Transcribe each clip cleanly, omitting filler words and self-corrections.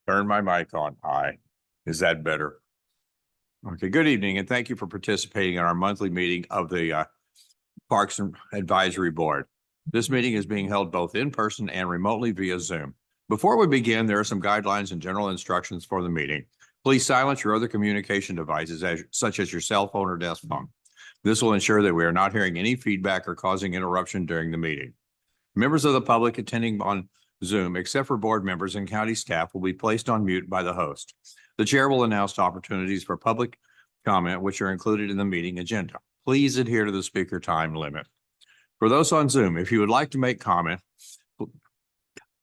Turn my mic on. Aye. Is that better? Okay, good evening, and thank you for participating in our monthly meeting of the Parks and Advisory Board. This meeting is being held both in person and remotely via Zoom. Before we begin, there are some guidelines and general instructions for the meeting. Please silence your other communication devices, such as your cell phone or desk phone. This will ensure that we are not hearing any feedback or causing interruption during the meeting. Members of the public attending on Zoom, except for board members and county staff, will be placed on mute by the host. The chair will announce opportunities for public comment, which are included in the meeting agenda. Please adhere to the speaker time limit. For those on Zoom, if you would like to make comment,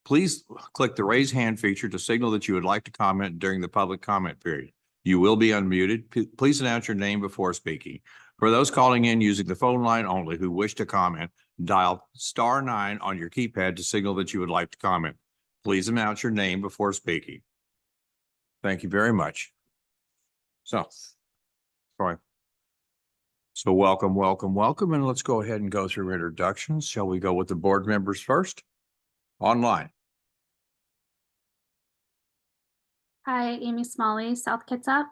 please click the raise hand feature to signal that you would like to comment during the public comment period. You will be unmuted. Please announce your name before speaking. For those calling in using the phone line only who wish to comment, dial *9 on your keypad to signal that you would like to comment. Please announce your name before speaking. Thank you very much. So welcome, and let's go ahead and go through introductions. Shall we go with the board members first? Online. Hi, Amy Smalley, South Kitsap.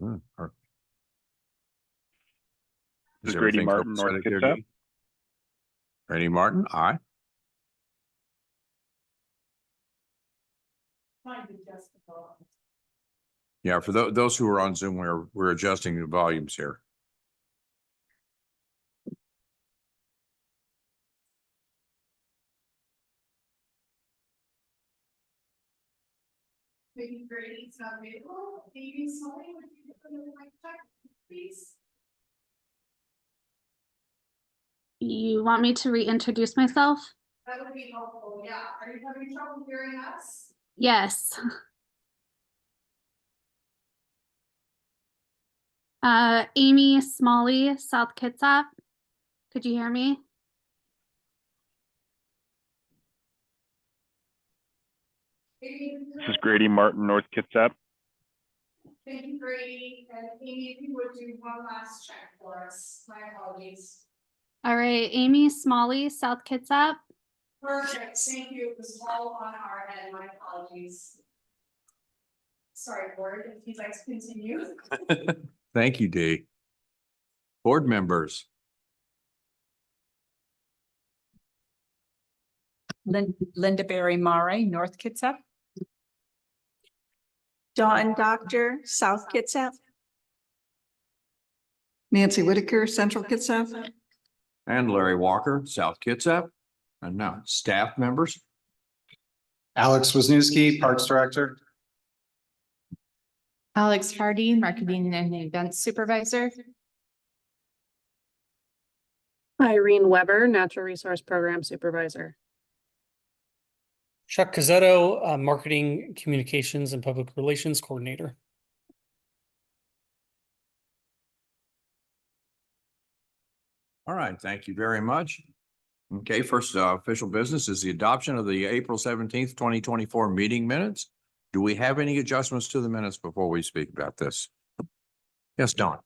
This is Grady Martin, North Kitsap. Grady Martin, aye. Yeah, for those who are on Zoom, we're adjusting the volumes here. Maybe Grady's not available. Maybe Smalley, would you put in the mic check, please? You want me to reintroduce myself? That would be helpful. Yeah. Are you having trouble hearing us? Yes. Amy Smalley, South Kitsap. Could you hear me? This is Grady Martin, North Kitsap. Thank you, Grady. And Amy, if you would do one last check for us. My apologies. All right, Amy Smalley, South Kitsap. Perfect. Thank you. It was all on our end. My apologies. Sorry, board, if you'd like to continue. Thank you, Dee. Board members. Linda Berry Mare, North Kitsap. Dawn Doctor, South Kitsap. Nancy Whitaker, Central Kitsap. And Larry Walker, South Kitsap. And now staff members. Alex Wisniewski, Parks Director. Alex Hardy, Marketing and Events Supervisor. Irene Weber, Natural Resource Program Supervisor. Chuck Cazzetto, Marketing, Communications, and Public Relations Coordinator. All right, thank you very much. Okay, first official business is the adoption of the April 17th, 2024 meeting minutes. Do we have any adjustments to the minutes before we speak about this? Yes, Dawn.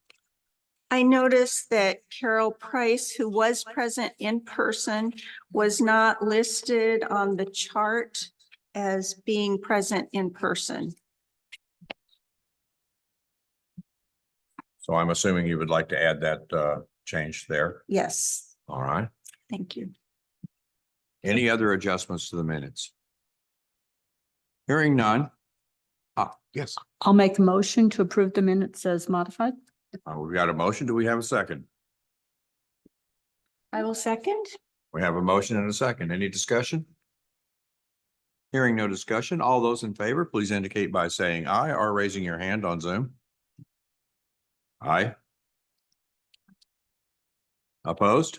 I noticed that Carol Price, who was present in person, was not listed on the chart as being present in person. So I'm assuming you would like to add that change there. Yes. All right. Thank you. Any other adjustments to the minutes? Hearing none. Yes. I'll make the motion to approve the minutes as modified. We've got a motion. Do we have a second? I will second. We have a motion and a second. Any discussion? Hearing no discussion, all those in favor, please indicate by saying aye or raising your hand on Zoom. Aye. Opposed?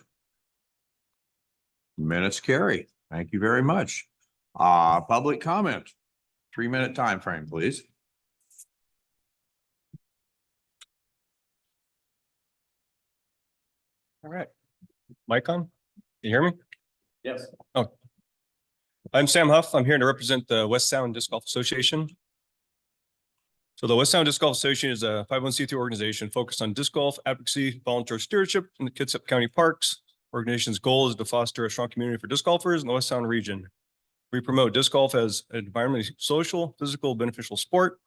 Minutes carry. Thank you very much. Public comment. 3-minute time frame, please. All right. Mic on? Can you hear me? Yes. Oh. I'm Sam Huff. I'm here to represent the West Sound Disc Golf Association. So the West Sound Disc Golf Association is a 501c3 organization focused on disc golf advocacy, volunteer stewardship in the Kitsap County parks, Organization's goal is to foster a strong community for disc golfers in the West Sound region. We promote disc golf as an environmentally social, physical, beneficial sport.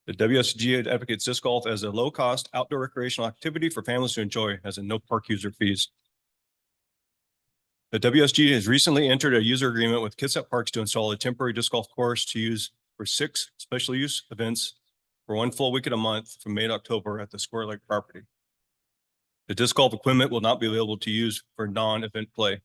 The WSGA advocates disc golf as a low-cost outdoor recreational activity for families to enjoy, as in no park user fees. The WSGA has recently entered a user agreement with Kitsap Parks to install a temporary disc golf course to use for 6 special use events for 1 full week in a month from May to October at the Square Lake property. The disc golf equipment will not be available to use for non-event play.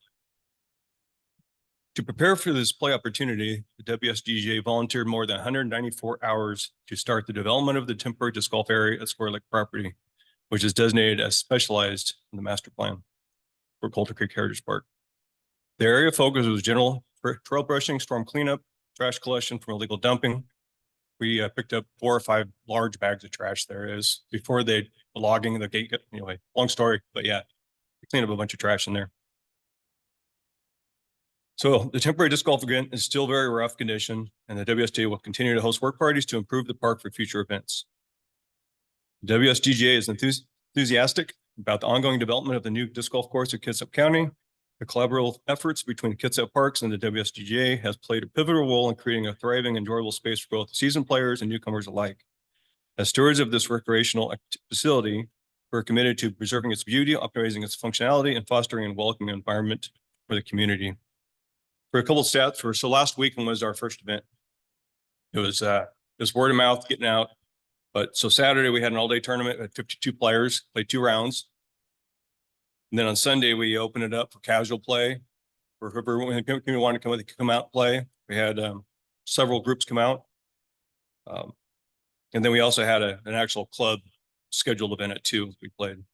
To prepare for this play opportunity, the WSGA volunteered more than 194 hours to start the development of the temporary disc golf area at Square Lake property, which is designated as specialized in the master plan for Coulter Creek Heritage Park. The area focus was general trail brushing, storm cleanup, trash collection from illegal dumping. We picked up 4 or 5 large bags of trash there is before they logging the gate. Anyway, long story, but yeah, we cleaned up a bunch of trash in there. So the temporary disc golf event is still very rough condition, and the WSGA will continue to host work parties to improve the park for future events. The WSGA is enthusiastic about the ongoing development of the new disc golf course at Kitsap County. The collaborative efforts between Kitsap Parks and the WSGA has played a pivotal role in creating a thriving, enjoyable space for both seasoned players and newcomers alike. As stewards of this recreational facility, we're committed to preserving its beauty, optimizing its functionality, and fostering a welcoming environment for the community. For a couple of stats, so last weekend was our first event. It was word of mouth getting out. But so Saturday we had an all-day tournament at 52 players, played 2 rounds. And then on Sunday we opened it up for casual play. For whoever wanted to come, they could come out and play. We had several groups come out. And then we also had an actual club scheduled event at 2 we played.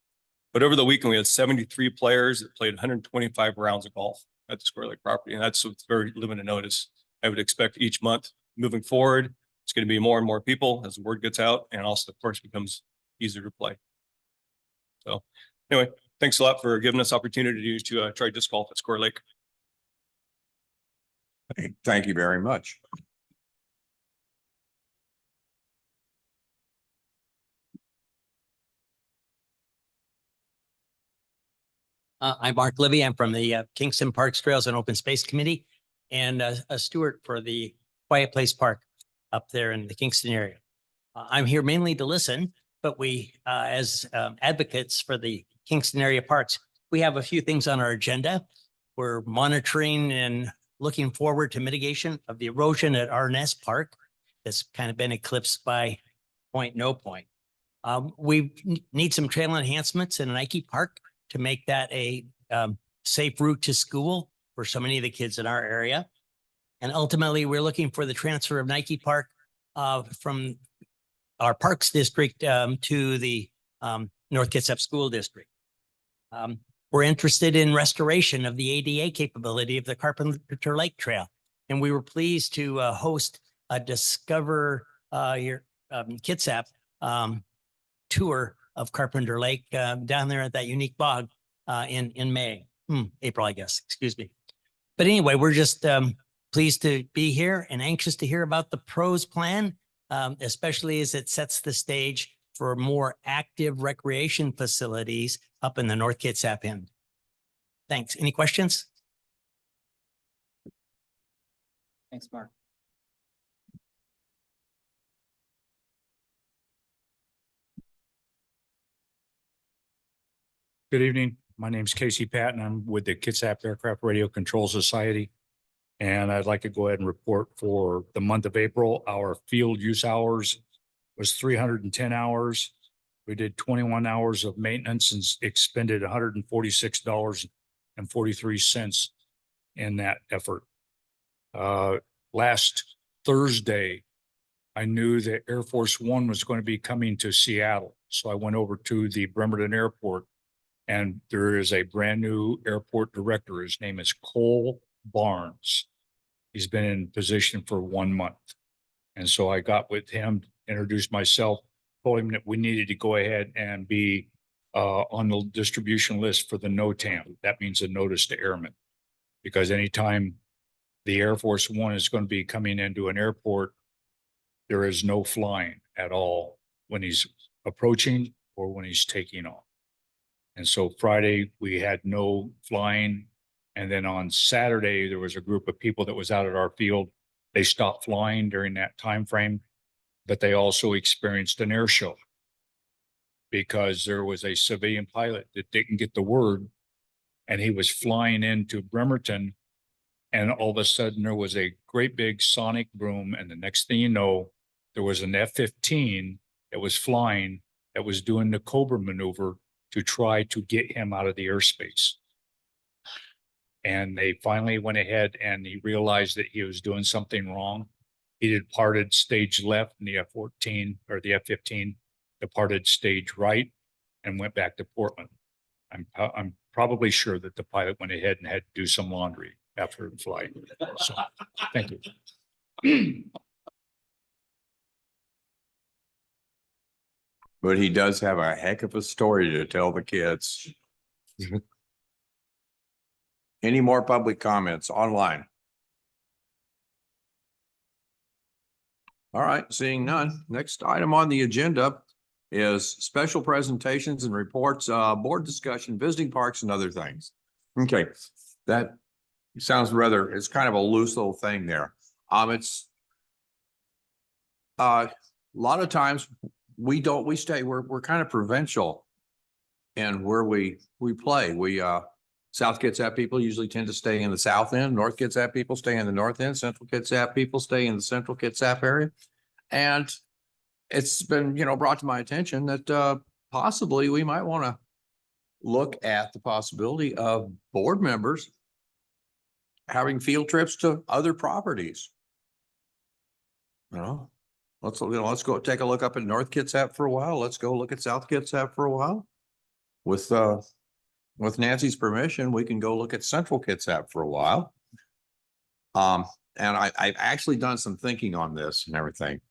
But over the weekend we had 73 players that played 125 rounds of golf at the Square Lake property. And that's very limited notice. I would expect each month moving forward, it's going to be more and more people as the word gets out, and also the course becomes easier to play. So anyway, thanks a lot for giving us opportunity to try disc golf at Square Lake. Thank you very much. I'm Mark Livy. I'm from the Kingston Parks, Trails and Open Space Committee, and a steward for the Quiet Place Park up there in the Kingston area. I'm here mainly to listen, but we, as advocates for the Kingston area parks, we have a few things on our agenda. We're monitoring and looking forward to mitigation of the erosion at Arness Park that's kind of been eclipsed by Point No Point. We need some trail enhancements in Nike Park to make that a safe route to school for so many of the kids in our area. And ultimately, we're looking for the transfer of Nike Park from our Parks District to the North Kitsap School District. We're interested in restoration of the ADA capability of the Carpenter Lake Trail. And we were pleased to host a Discover Kitsap tour of Carpenter Lake down there at that unique bog in May, April, I guess, excuse me. But anyway, we're just pleased to be here and anxious to hear about the pros plan, especially as it sets the stage for more active recreation facilities up in the North Kitsap end. Thanks. Any questions? Thanks, Mark. Good evening. My name's Casey Patton. I'm with the Kitsap Aircraft Radio Control Society. And I'd like to go ahead and report for the month of April, our field use hours was 310 hours. We did 21 hours of maintenance and expended $146.43 in that effort. Last Thursday, I knew that Air Force One was going to be coming to Seattle. So I went over to the Bremerton Airport, and there is a brand new airport director. His name is Cole Barnes. He's been in position for 1 month. And so I got with him, introduced myself, told him that we needed to go ahead and be on the distribution list for the NOTAM. That means a notice to airmen. Because anytime the Air Force One is going to be coming into an airport, there is no flying at all when he's approaching or when he's taking off. And so Friday, we had no flying. And then on Saturday, there was a group of people that was out at our field. They stopped flying during that time frame, but they also experienced an air show because there was a civilian pilot that didn't get the word, and he was flying into Bremerton, and all of a sudden there was a great big sonic boom, and the next thing you know, there was an F-15 that was flying that was doing the Cobra maneuver to try to get him out of the airspace. And they finally went ahead and he realized that he was doing something wrong. He departed stage left in the F-14 or the F-15, departed stage right and went back to Portland. I'm probably sure that the pilot went ahead and had to do some laundry after the flight. So, thank you. But he does have a heck of a story to tell the kids. Any more public comments online? All right, seeing none. Next item on the agenda is special presentations and reports, board discussion, visiting parks and other things. Okay, that sounds rather, it's kind of a loose little thing there. It's a lot of times we're kind of provincial in where we play. South Kitsap people usually tend to stay in the south end. North Kitsap people stay in the north end. Central Kitsap people stay in the central Kitsap area. And it's been, brought to my attention that possibly we might want to look at the possibility of board members having field trips to other properties. Let's go take a look up at North Kitsap for a while. Let's go look at South Kitsap for a while. With Nancy's permission, we can go look at Central Kitsap for a while. And I've actually done some thinking on this and everything,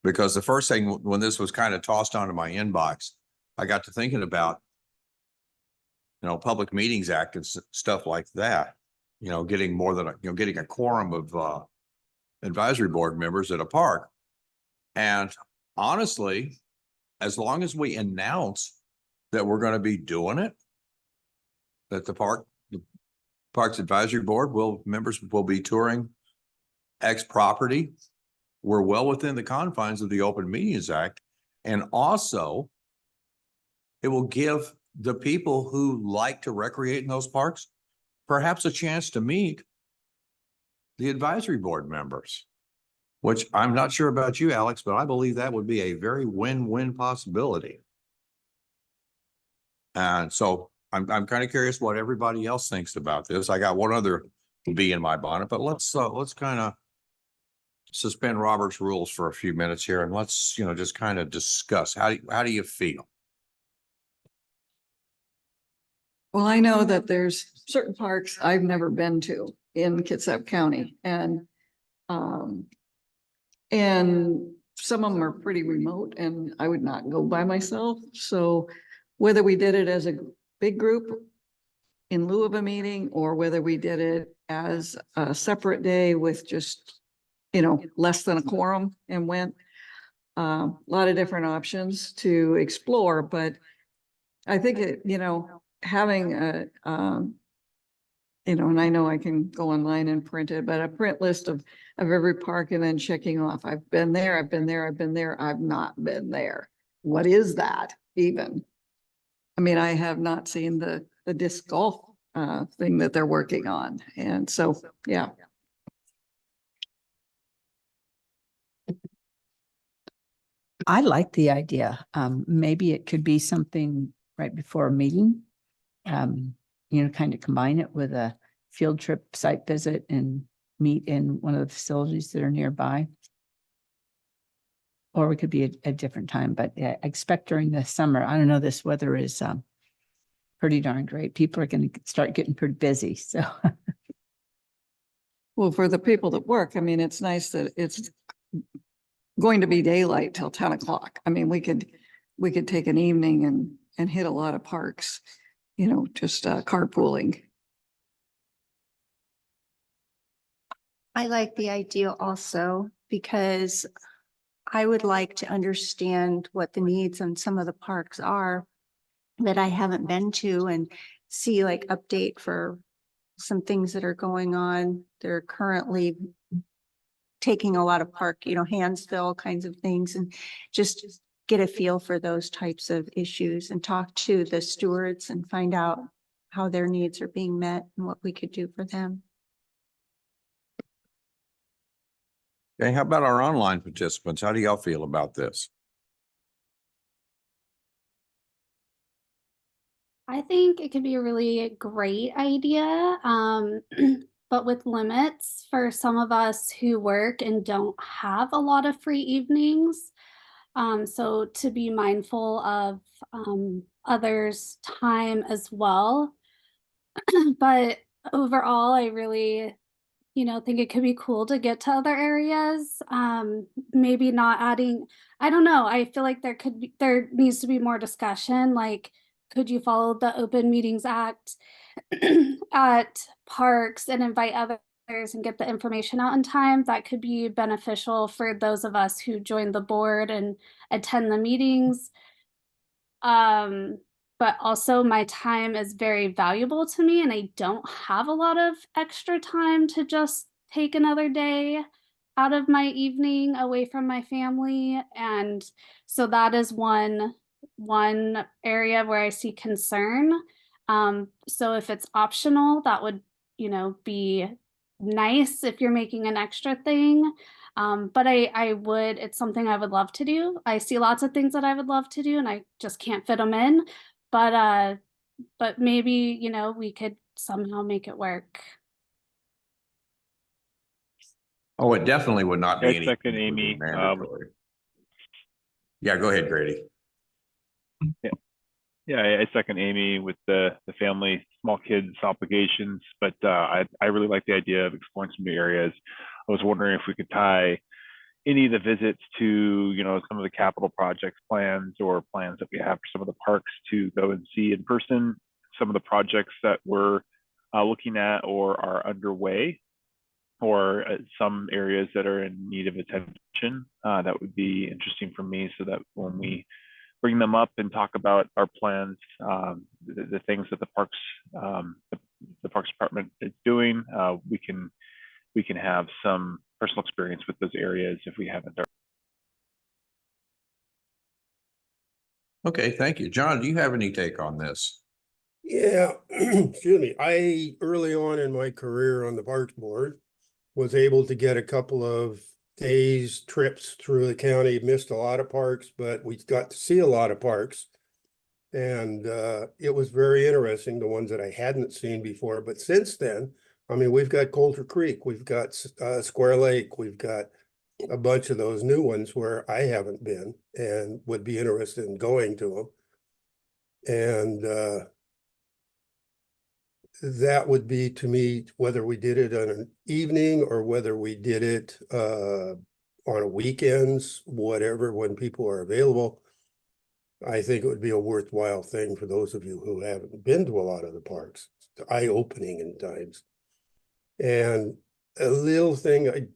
because the first thing when this was kind of tossed onto my inbox, I got to thinking about, Public Meetings Act and stuff like that, getting more than getting a quorum of advisory board members at a park. And honestly, as long as we announce that we're going to be doing it, that the Parks Advisory Board members will be touring X property, we're well within the confines of the Open Meetings Act. And also, it will give the people who like to recreate in those parks perhaps a chance to meet the advisory board members, which I'm not sure about you, Alex, but I believe that would be a very win-win possibility. And so I'm kind of curious what everybody else thinks about this. I got one other bee in my bonnet, but let's kind of suspend Robert's rules for a few minutes here, and let's just kind of discuss how do you feel? Well, I know that there's certain parks I've never been to in Kitsap County, and some of them are pretty remote and I would not go by myself. So whether we did it as a big group in lieu of a meeting, or whether we did it as a separate day with just, less than a quorum and went, a lot of different options to explore. But I think having and I know I can go online and print it, but a print list of every park and then checking off, I've been there, I've been there, I've been there, I've not been there. What is that even? I mean, I have not seen the disc golf thing that they're working on. And so, yeah. I like the idea. Maybe it could be something right before a meeting. Kind of combine it with a field trip site visit and meet in one of the facilities that are nearby. Or we could be at a different time, but I expect during the summer, I don't know, this weather is pretty darn great. People are going to start getting pretty busy, so. Well, for the people that work, I mean, it's nice that it's going to be daylight till 10 o'clock. I mean, we could take an evening and hit a lot of parks, just carpooling. I like the idea also because I would like to understand what the needs on some of the parks are that I haven't been to and see like update for some things that are going on. They're currently taking a lot of park, Hansville kinds of things, and just get a feel for those types of issues and talk to the stewards and find out how their needs are being met and what we could do for them. Okay, how about our online participants? How do y'all feel about this? I think it could be a really great idea, but with limits for some of us who work and don't have a lot of free evenings. So to be mindful of others' time as well. But overall, I really, think it could be cool to get to other areas. Maybe not adding, I don't know. I feel like there needs to be more discussion. Like, could you follow the Open Meetings Act at parks and invite others and get the information out in time? That could be beneficial for those of us who join the board and attend the meetings. But also my time is very valuable to me and I don't have a lot of extra time to just take another day out of my evening away from my family. And so that is one area where I see concern. So if it's optional, that would, be nice if you're making an extra thing. But it's something I would love to do. I see lots of things that I would love to do and I just can't fit them in. But maybe, we could somehow make it work. Oh, it definitely would not be I any. second Amy. Mandatory. Yeah, go ahead, Grady. Yeah, I second Amy with the family, small kids obligations, but I really like the idea of exploring some new areas. I was wondering if we could tie any of the visits to, some of the capital projects plans or plans that we have for some of the parks to go and see in person, some of the projects that we're looking at or are underway, or some areas that are in need of attention. That would be interesting for me, so that when we bring them up and talk about our plans, the things that the parks department is doing, we can have some personal experience with those areas if we haven't. Okay, thank you. John, do you have any take on this? Yeah, excuse me. I, early on in my career on the Parks Board, was able to get a couple of days trips through the county, missed a lot of parks, but we got to see a lot of parks. And it was very interesting, the ones that I hadn't seen before. But since then, I mean, we've got Coulter Creek, we've got Square Lake, we've got a bunch of those new ones where I haven't been and would be interested in going to them. And that would be, to me, whether we did it on an evening or whether we did it on weekends, whatever, when people are available. I think it would be a worthwhile thing for those of you who haven't been to a lot of the parks. It's eye-opening in times. And a little thing I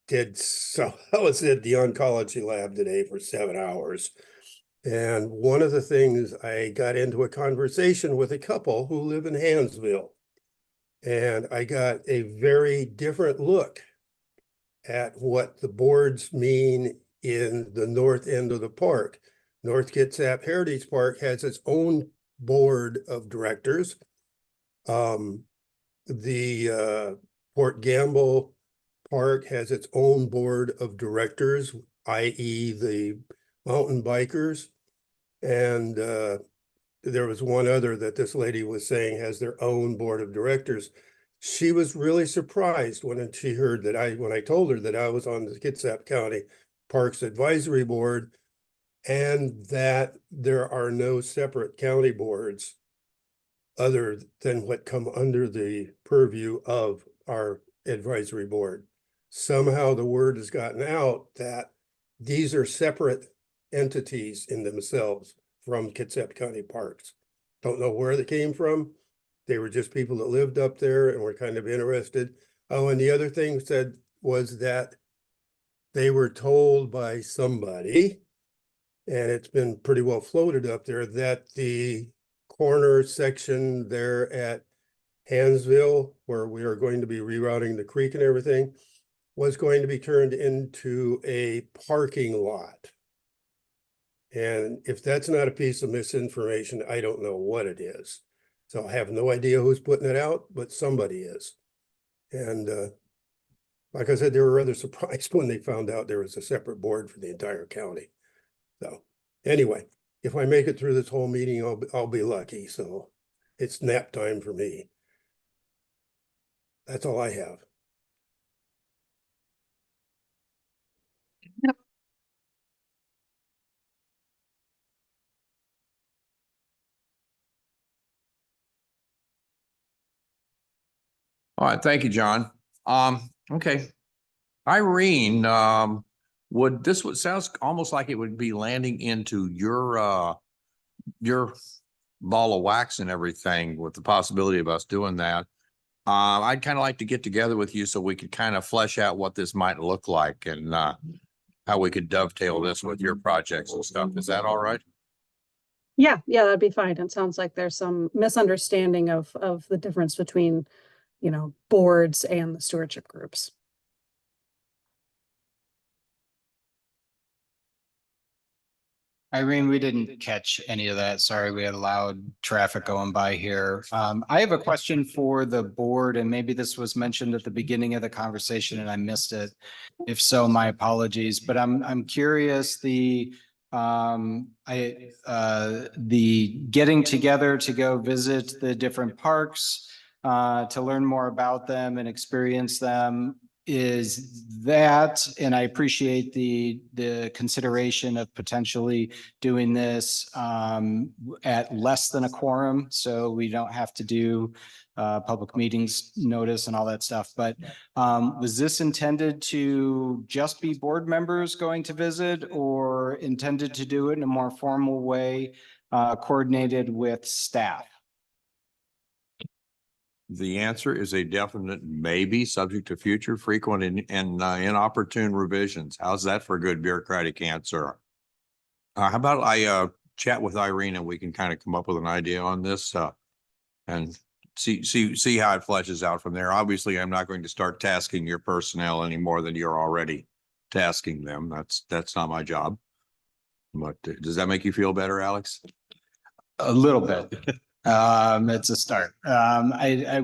did, so I was at the oncology lab today for 7 hours. And one of the things, I got into a conversation with a couple who live in Hansville. And I got a very different look at what the boards mean in the north end of the park. North Kitsap Heritage Park has its own board of directors. The Port Gamble Park has its own board of directors, i.e. the mountain bikers. And there was one other that this lady was saying has their own board of directors. She was really surprised when she heard that when I told her that I was on the Kitsap County Parks Advisory Board and that there are no separate county boards other than what come under the purview of our advisory board. Somehow the word has gotten out that these are separate entities in themselves from Kitsap County Parks. Don't know where they came from. They were just people that lived up there and were kind of interested. Oh, and the other thing said was that they were told by somebody and it's been pretty well floated up there, that the corner section there at Hansville, where we are going to be rerouting the creek and everything, was going to be turned into a parking lot. And if that's not a piece of misinformation, I don't know what it is. So I have no idea who's putting it out, but somebody is. And like I said, they were rather surprised when they found out there was a separate board for the entire county. So anyway, if I make it through this whole meeting, I'll be lucky. So it's nap time for me. That's all I have. All right, thank you, John. Okay. Irene, would sounds almost like it would be landing into your ball of wax and everything with the possibility of us doing that. I'd kind of like to get together with you so we could kind of flesh out what this might look like and how we could dovetail this with your projects and stuff. Is that all right? Yeah, that'd be fine. It sounds like there's some misunderstanding of the difference between, boards and the stewardship groups. Irene, we didn't catch any of that. Sorry, we had loud traffic going by here. I have a question for the board, and maybe this was mentioned at the beginning of the conversation and I missed it. If so, my apologies, but I'm curious, the getting together to go visit the different parks, to learn more about them and experience them. Is that, and I appreciate the consideration of potentially doing this at less than a quorum, so we don't have to do public meetings notice and all that stuff. But was this intended to just be board members going to visit, or intended to do it in a more formal way, coordinated with staff? The answer is a definite maybe, subject to future frequent and inopportune revisions. How's that for a good bureaucratic answer? How about I chat with Irene and we can kind of come up with an idea on this and see how it fleshes out from there. Obviously, I'm not going to start tasking your personnel any more than you're already tasking them. That's not my job. But does that make you feel better, Alex? A little bit. It's a start. I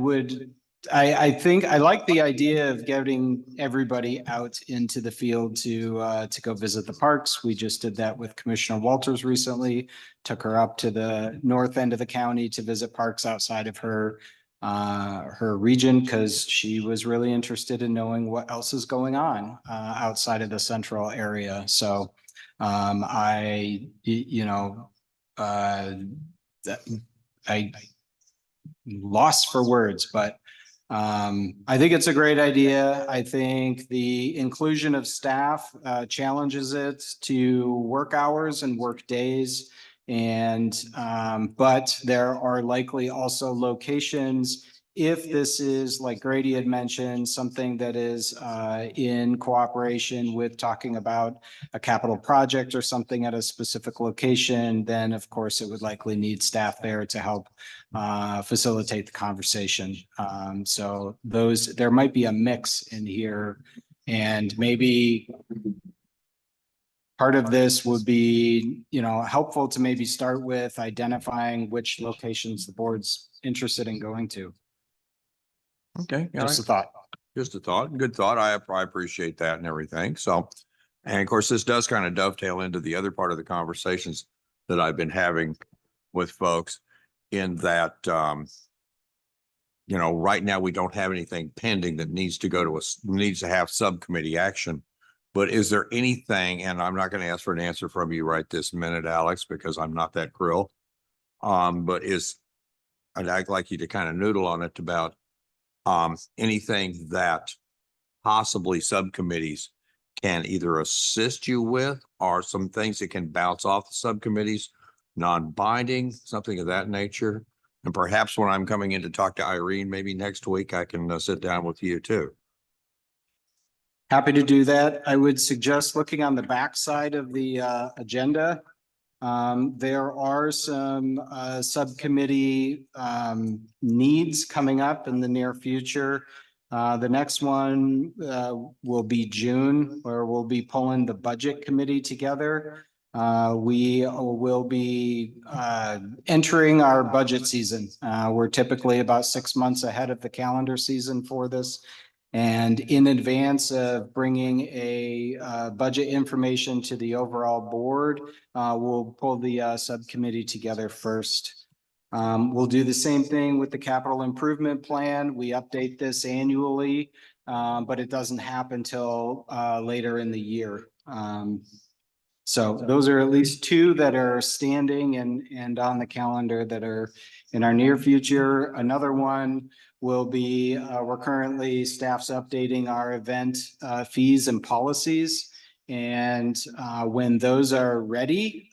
think I like the idea of getting everybody out into the field to go visit the parks. We just did that with Commissioner Walters recently, took her up to the north end of the county to visit parks outside of her region, because she was really interested in knowing what else is going on outside of the central area. So I lost for words, but I think it's a great idea. I think the inclusion of staff challenges it to work hours and work days. And but there are likely also locations, if this is, like Grady had mentioned, something that is in cooperation with talking about a capital project or something at a specific location, then of course it would likely need staff there to help facilitate the conversation. So there might be a mix in here, and maybe part of this would be, helpful to maybe start with identifying which locations the board's interested in going to. Okay. Just a thought. Just a thought. Good thought. I appreciate that and everything. So, and of course, this does kind of dovetail into the other part of the conversations that I've been having with folks, in that, right now we don't have anything pending that needs to have subcommittee action. But is there anything, and I'm not going to ask for an answer from you right this minute, Alex, because I'm not that krill. But I'd like you to kind of noodle on it about anything that possibly subcommittees can either assist you with, or some things that can bounce off the subcommittees, non-binding, something of that nature. And perhaps when I'm coming in to talk to Irene, maybe next week, I can sit down with you too. Happy to do that. I would suggest looking on the back side of the agenda. There are some subcommittee needs coming up in the near future. The next one will be June, where we'll be pulling the budget committee together. We will be entering our budget season. We're typically about 6 months ahead of the calendar season for this. And in advance of bringing a budget information to the overall board, we'll pull the subcommittee together first. We'll do the same thing with the capital improvement plan. We update this annually, but it doesn't happen till later in the year. So those are at least two that are standing and on the calendar that are in our near future. Another one will be, we're currently staff's updating our event fees and policies. And when those are ready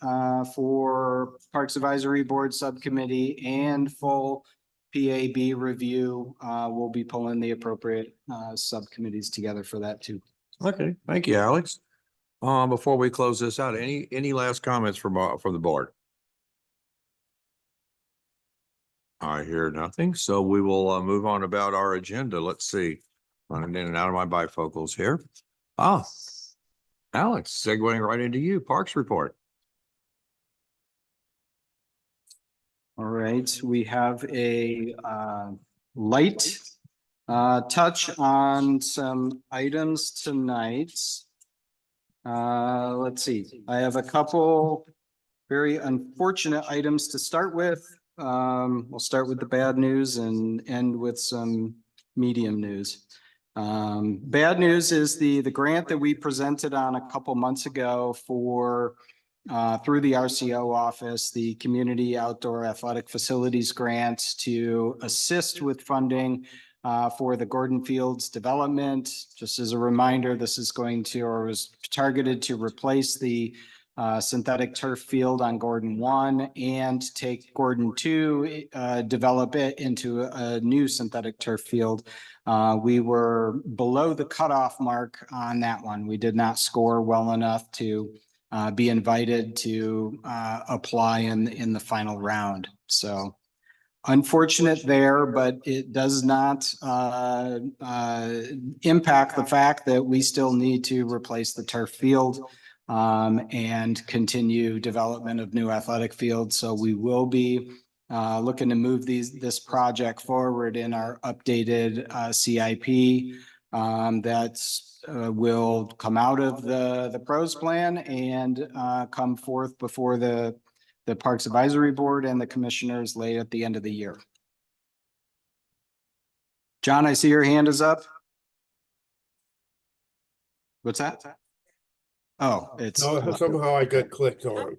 for Parks Advisory Board Subcommittee and full PAB review, we'll be pulling the appropriate subcommittees together for that too. Okay, thank you, Alex. Before we close this out, any last comments from the board? I hear nothing, so we will move on about our agenda. Let's see. Running in and out of my bifocals here. Alex, segueing right into you, Parks report. All right, we have a light touch on some items tonight. Let's see, I have a couple very unfortunate items to start with. We'll start with the bad news and end with some medium news. Bad news is the grant that we presented on a couple months ago for through the RCO office, the Community Outdoor Athletic Facilities Grant to assist with funding for the Gordon Fields development. Just as a reminder, this is going to, or was targeted to replace the synthetic turf field on Gordon 1 and take Gordon 2, develop it into a new synthetic turf field. We were below the cutoff mark on that one. We did not score well enough to be invited to apply in the final round. So unfortunate there, but it does not impact the fact that we still need to replace the turf field and continue development of new athletic fields. So we will be looking to move this project forward in our updated CIP that's will come out of the pros plan and come forth before the Parks Advisory Board and the commissioners late at the end of the year. John, I see your hand is up. What's that? Oh, it's. No, somehow I got clicked on.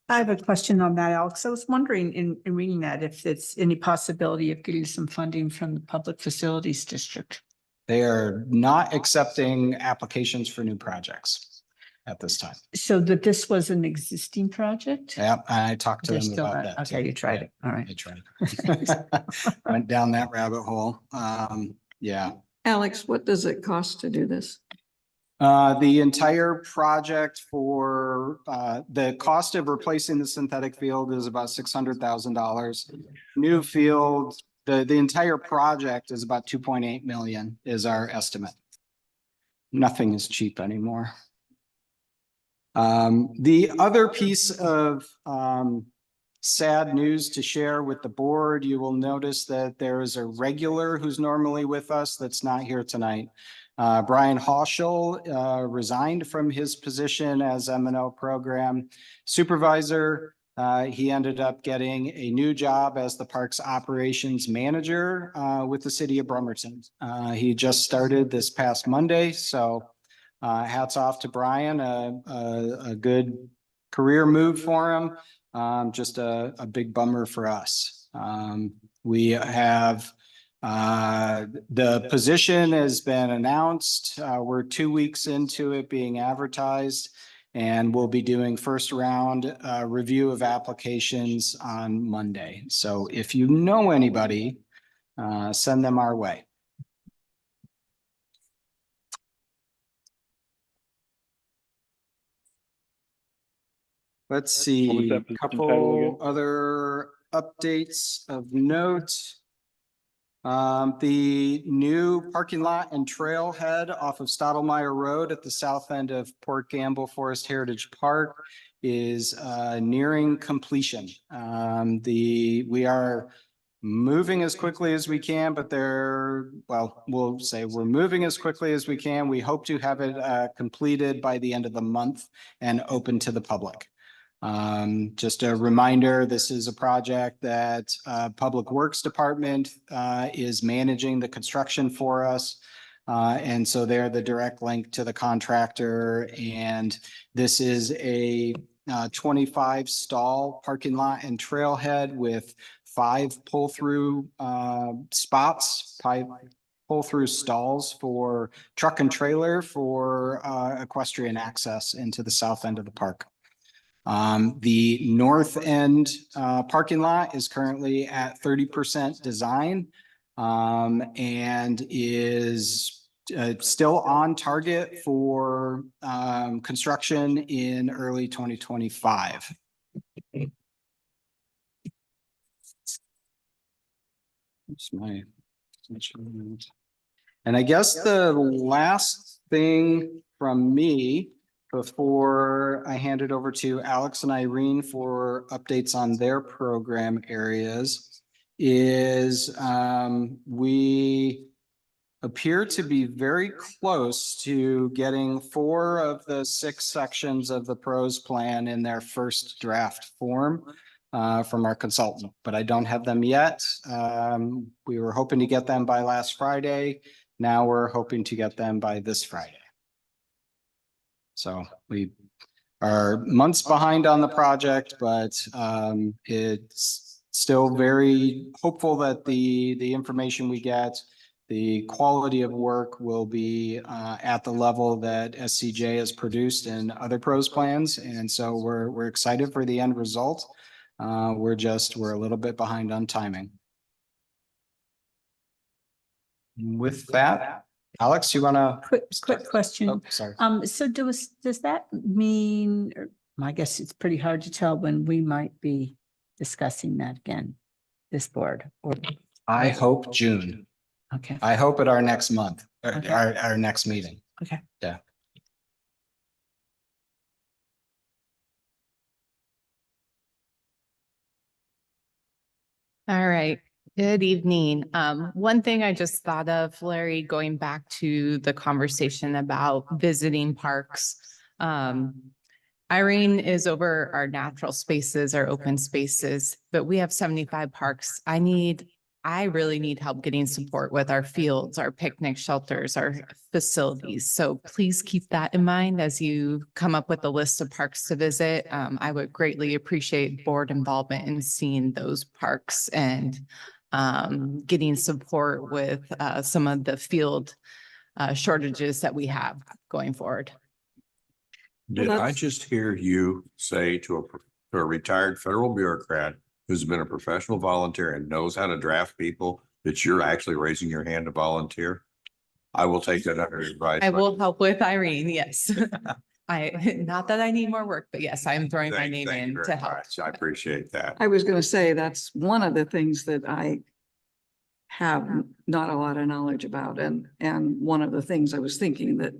I have a question on that, Alex. I was wondering in reading that if it's any possibility of getting some funding from the Public Facilities District. They are not accepting applications for new projects at this time. So that this was an existing project? Yeah, I talked to They're them still about not- that. Okay, too. you tried Yeah, it. All right. I tried. Went down that rabbit hole. Yeah. Alex, what does it cost to do this? The entire project for the cost of replacing the synthetic field is about $600,000. New field, the entire project is about 2.8 million is our estimate. Nothing is cheap anymore. The other piece of sad news to share with the board, you will notice that there is a regular who's normally with us that's not here tonight. Brian Hauschel resigned from his position as M&O program supervisor. He ended up getting a new job as the Parks Operations Manager with the city of Bremerton. He just started this past Monday, so hats off to Brian, a good career move for him. Just a big bummer for us. We have the position has been announced. We're 2 weeks into it being advertised, and we'll be doing first round review of applications on Monday. So if you know anybody, send them our way. Let's was see, that position title couple again? other updates of note. The new parking lot and trailhead off of Stottlemyre Road at the south end of Port Gamble Forest Heritage Park is nearing completion. We are moving as quickly as we can, but we'll say we're moving as quickly as we can. We hope to have it completed by the end of the month and open to the public. Just a reminder, this is a project that Public Works Department is managing the construction for us. And so they're the direct link to the contractor. And this is a 25 stall parking lot and trailhead with 5 pull-through spots, 5 pull-through stalls for truck and trailer for equestrian access into the south end of the park. The north end parking lot is currently at 30% design and is still on target for construction in early 2025. And I guess the last thing from me before I hand it over to Alex and Irene for updates on their program areas is we appear to be very close to getting 4 of the 6 sections of the PROS plan in their first draft form from our consultant, but I don't have them yet. We were hoping to get them by last Friday. Now we're hoping to get them by this Friday. So we are months behind on the project, but it's still very hopeful that the information we get, the quality of work will be at the level that SCJ has produced in other PROS plans. And so we're excited for the end result. We're a little bit behind on timing. With that, Alex, you want to? Quick question. Oh, sorry. So does that mean, or I guess it's pretty hard to tell when we might be discussing that again, this board? Or I hope June. Okay. I hope at our next month, Okay. our next meeting. Okay. Yeah. All right. Good evening. One thing I just thought of, Larry, going back to the conversation about visiting parks. Irene is over our natural spaces, our open spaces, but we have 75 parks. I really need help getting support with our fields, our picnic shelters, our facilities. So please keep that in mind as you come up with a list of parks to visit. I would greatly appreciate board involvement in seeing those parks and getting support with some of the field shortages that we have going forward. Did I just hear you say to a retired federal bureaucrat who's been a professional volunteer and knows how to draft people that you're actually raising your hand to volunteer? I will take that under advice. I will help with Irene, yes. Not that I need more work, but yes, I'm throwing my name in to help. I appreciate that. I was going to say, that's one of the things that I have not a lot of knowledge about, and one of the things I was thinking that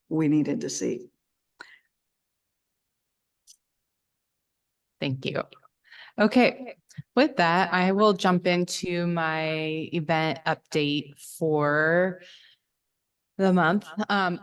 we needed to see. Thank you. Okay, with that, I will jump into my event update for the month.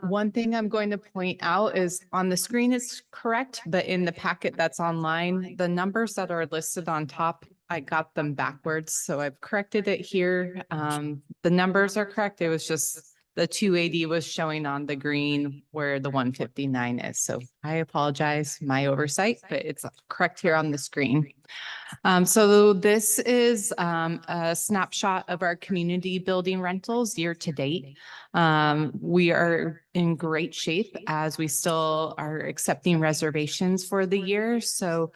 One thing I'm going to point out is on the screen is correct, but in the packet that's online, the numbers that are listed on top, I got them backwards. So I've corrected it here. The numbers are correct. It was just the 280 was showing on the green where the 159 is. So I apologize, my oversight, but it's correct here on the screen. So this is a snapshot of our community building rentals year to date. We are in great shape as we still are accepting reservations for the year. So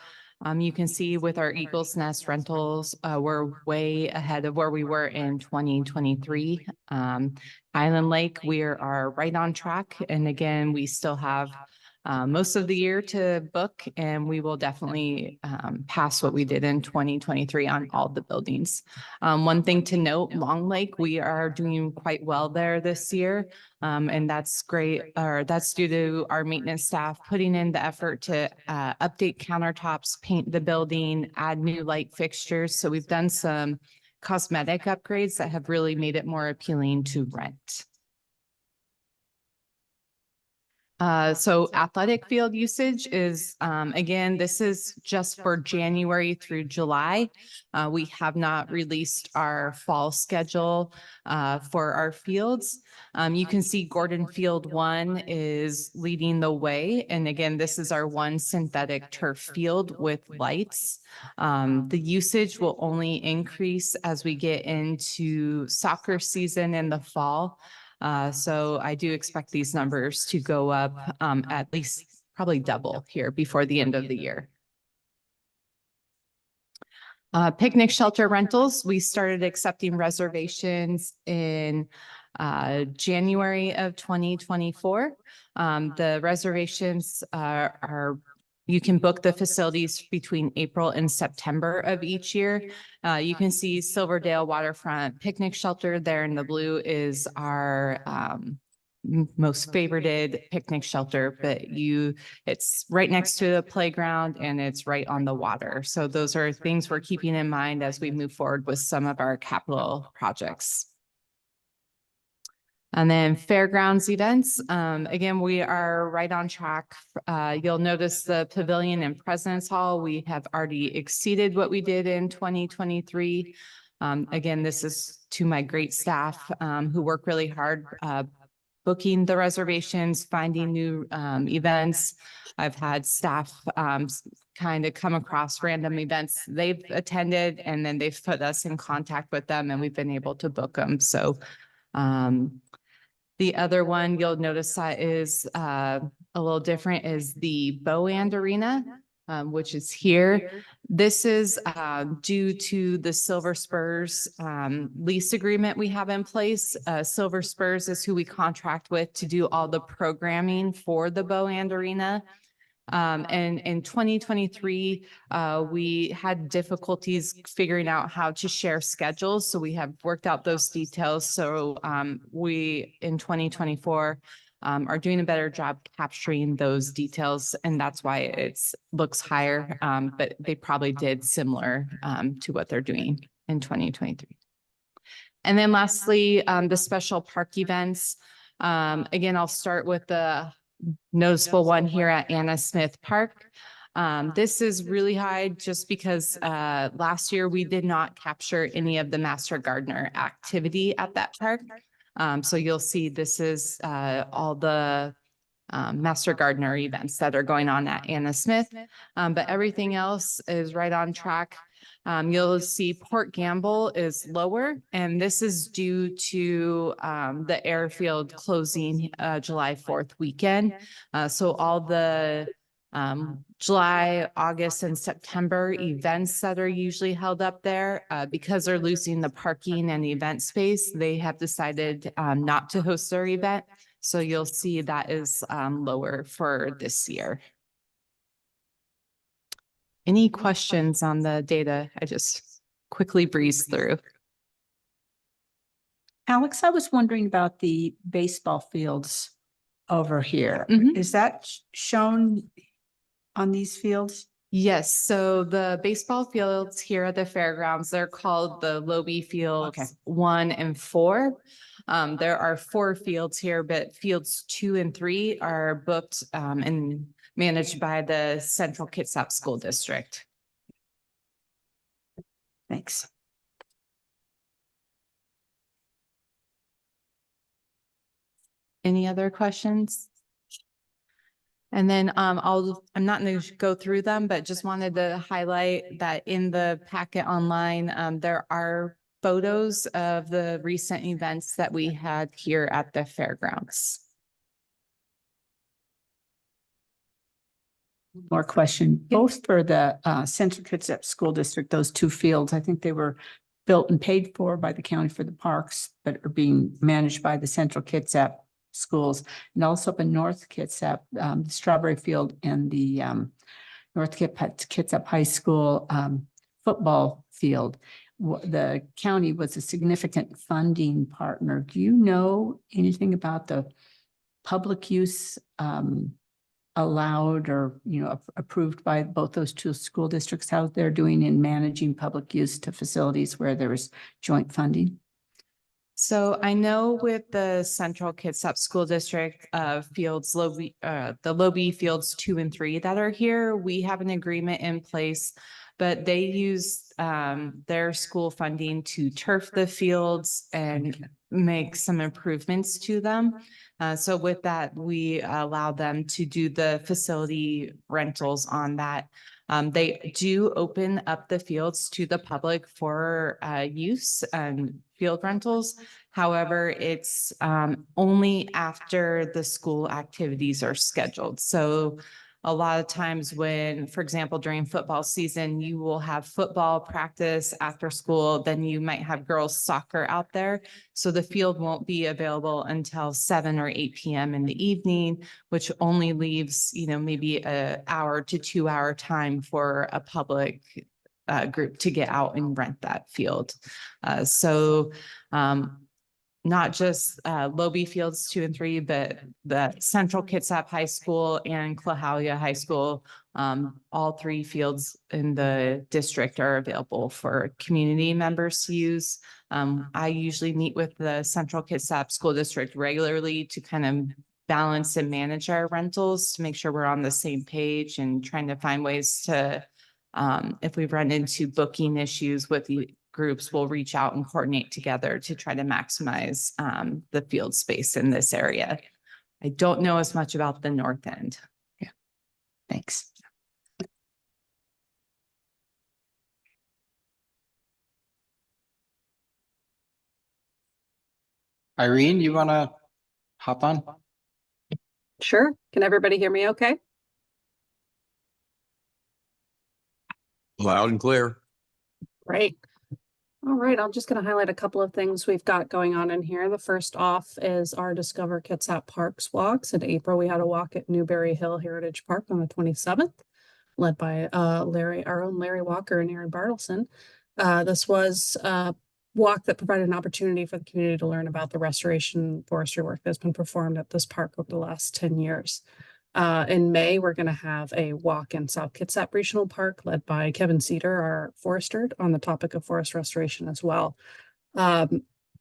you can see with our Eagles Nest rentals, we're way ahead of where we were in 2023. Island Lake, we are right on track. And again, we still have most of the year to book, and we will definitely pass what we did in 2023 on all the buildings. One thing to note, Long Lake, we are doing quite well there this year. And that's great, or that's due to our maintenance staff putting in the effort to update countertops, paint the building, add new light fixtures. So we've done some cosmetic upgrades that have really made it more appealing to rent. So athletic field usage is, again, this is just for January through July. We have not released our fall schedule for our fields. You can see Gordon Field 1 is leading the way. And again, this is our one synthetic turf field with lights. The usage will only increase as we get into soccer season in the fall. So I do expect these numbers to go up at least probably double here before the end of the year. Picnic shelter rentals, we started accepting reservations in January of 2024. The reservations you can book the facilities between April and September of each year. You can see Silverdale Waterfront Picnic Shelter there in the blue is our most favorited picnic shelter, but it's right next to the playground and it's right on the water. So those are things we're keeping in mind as we move forward with some of our capital projects. And then fairgrounds events, again, we are right on track. You'll notice the pavilion and President's Hall, we have already exceeded what we did in 2023. Again, this is to my great staff who work really hard booking the reservations, finding new events. I've had staff kind of come across random events they've attended, and then they've put us in contact with them and we've been able to book them. So the other one you'll notice that is a little different is the Boand Arena, which is here. This is due to the Silver Spurs lease agreement we have in place. Silver Spurs is who we contract with to do all the programming for the Boand Arena. And in 2023, we had difficulties figuring out how to share schedules. So we have worked out those details. So we, in 2024, are doing a better job capturing those details. And that's why it looks higher, but they probably did similar to what they're doing in 2023. And then lastly, the special park events. Again, I'll start with the noticeable one here at Anna Smith Park. This is really high just because last year we did not capture any of the Master Gardener activity at that park. So you'll see this is all the Master Gardener events that are going on at Anna Smith, but everything else is right on track. You'll see Port Gamble is lower, and this is due to the airfield closing July 4th weekend. So all the July, August, and September events that are usually held up there, because they're losing the parking and event space, they have decided not to host their event. So you'll see that is lower for this year. Any questions on the data? I just quickly breezed through. Alex, I was wondering about the baseball fields over here. Is that shown on these fields? Yes, so the baseball fields here at the fairgrounds, they're called the Lobby Fields 1 and 4. There are 4 fields here, but fields 2 and 3 are booked and managed by the Central Kitsap School District. Thanks. Any other questions? And then I'm not going to go through them, but just wanted to highlight that in the packet online, there are photos of the recent events that we had here at the fairgrounds. More question, both for the Central Kitsap School District, those 2 fields, I think they were built and paid for by the county for the parks, but are being managed by the Central Kitsap schools, and also up in North Kitsap, the Strawberry Field and the North Kitsap High School football field. The county was a significant funding partner. Do you know anything about the public use allowed or, approved by both those two school districts, how they're doing in managing public use to facilities where there was joint funding? So I know with the Central Kitsap School District fields, the Lobie fields 2 and 3 that are here, we have an agreement in place, but they use their school funding to turf the fields and make some improvements to them. So with that, we allow them to do the facility rentals on that. They do open up the fields to the public for use and field rentals. However, it's only after the school activities are scheduled. So a lot of times when, for example, during football season, you will have football practice after school, then you might have girls soccer out there. So the field won't be available until 7 or 8 p.m. in the evening, which only leaves, maybe an hour to 2 hour time for a public group to get out and rent that field. Not just Lobie Fields 2 and 3, but the Central Kitsap High School and Clahalia High School. All 3 fields in the district are available for community members to use. I usually meet with the Central Kitsap School District regularly to kind of balance and manage our rentals to make sure we're on the same page and trying to find ways to, if we run into booking issues with the groups, will reach out and coordinate together to try to maximize the field space in this area. I don't know as much about the north end. Yeah, thanks. Irene, you want to hop on? Sure. Can everybody hear me okay? Loud and clear. Great. All right, I'm just going to highlight a couple of things we've got going on in here. The first off is our Discover Kitsap Parks walks. In April, we had a walk at Newberry Hill Heritage Park on the 27th, led by our own Larry Walker and Aaron Bartleson. This was a walk that provided an opportunity for the community to learn about the restoration and forestry work that's been performed at this park over the last 10 years. In May, we're going to have a walk in South Kitsap Regional Park led by Kevin Cedar, our forester, on the topic of forest restoration as well.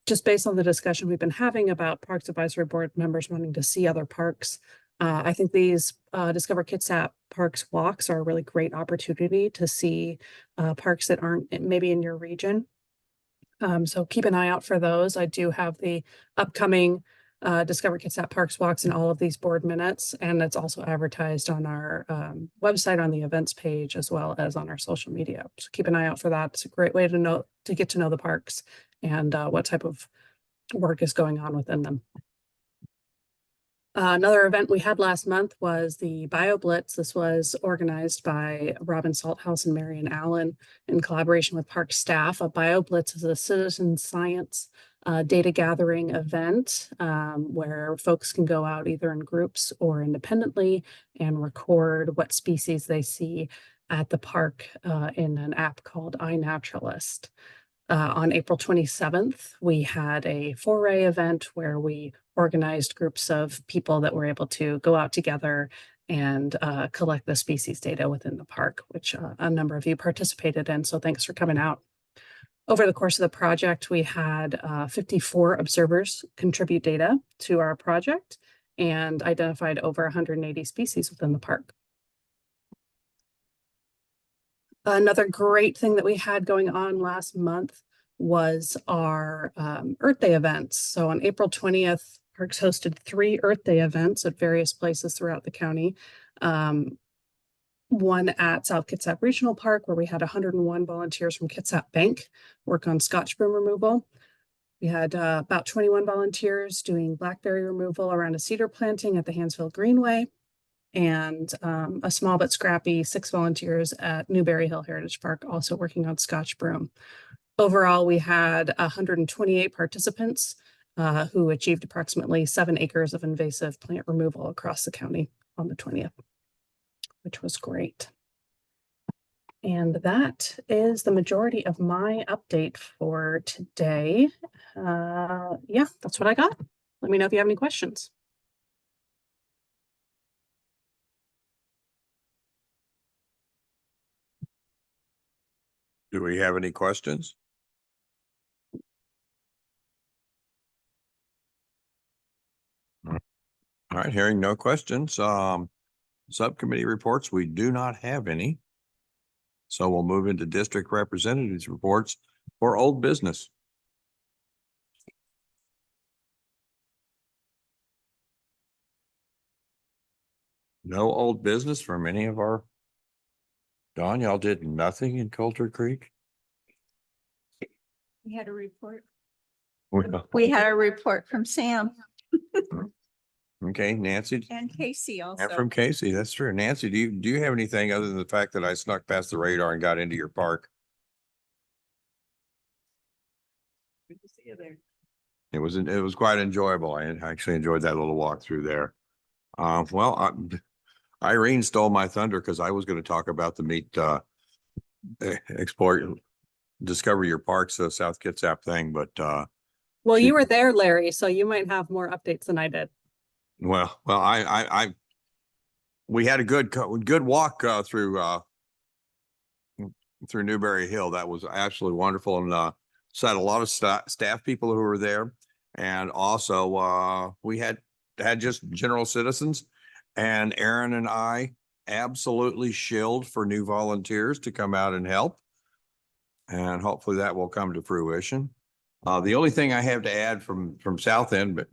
Just based on the discussion we've been having about Parks Advisory Board members wanting to see other parks, I think these Discover Kitsap Parks walks are a really great opportunity to see parks that aren't maybe in your region. So keep an eye out for those. I do have the upcoming Discover Kitsap Parks walks in all of these board minutes, and it's also advertised on our website on the events page as well as on our social media. So keep an eye out for that. It's a great way to get to know the parks and what type of work is going on within them. Another event we had last month was the Bio Blitz. This was organized by Robin Salthouse and Marion Allen in collaboration with park staff. A Bio Blitz is a citizen science data gathering event where folks can go out either in groups or independently and record what species they see at the park in an app called iNaturalist. On April 27th, we had a foray event where we organized groups of people that were able to go out together and collect the species data within the park, which a number of you participated in. So thanks for coming out. Over the course of the project, we had 54 observers contribute data to our project and identified over 180 species within the park. Another great thing that we had going on last month was our Earth Day events. So on April 20th, Parks hosted 3 Earth Day events at various places throughout the county. One at South Kitsap Regional Park, where we had 101 volunteers from Kitsap Bank work on Scotch broom removal. We had about 21 volunteers doing blackberry removal around a cedar planting at the Hansville Greenway, and a small but scrappy 6 volunteers at Newberry Hill Heritage Park also working on Scotch broom. Overall, we had 128 participants who achieved approximately 7 acres of invasive plant removal across the county on the 20th, which was great. And that is the majority of my update for today. Yeah, that's what I got. Let me know if you have any questions. Do we have any questions? All right, hearing no questions, subcommittee reports, we do not have any. So we'll move into district representatives reports for old business. No old business from any of our. Don, y'all did nothing in Coulter Creek? We had a report. Well, We had a report from Sam okay, Nancy. and Casey also. And from Casey, that's true. Nancy, do you have anything other than the fact that I snuck past the radar and got into your park? Good to see you there. It was quite enjoyable. I actually enjoyed that little walk through there. Irene stole my thunder because I was going to talk about the explore, discover your parks, South Kitsap thing, but Well, you were there, Larry, so you might have more updates than I did. well, we had a good walk through Newberry Hill. That was absolutely wonderful, and so had a lot of staff people who were there, and also we had just general citizens, and Aaron and I absolutely shilled for new volunteers to come out and help, and hopefully that will come to fruition. The only thing I have to add from South End, but